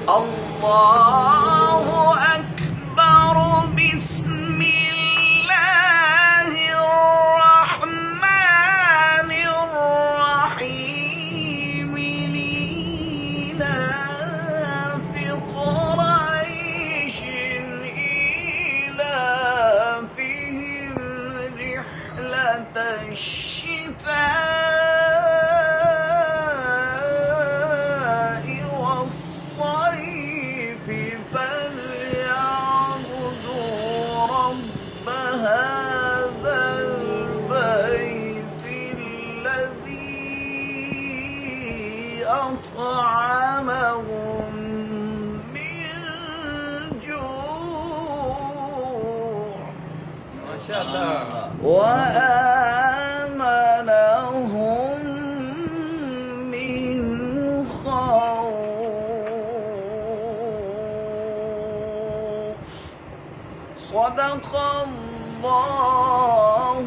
الله أكبر. بسم الله الرحمن الرحيم. لإيلاف قريش إيلافهم رحلة الشتاء والصيف فليعبدوا رب هذا البيت الذي أطعمهم من جوع ما شاء الله. وآمنهم من خوف. صدق الله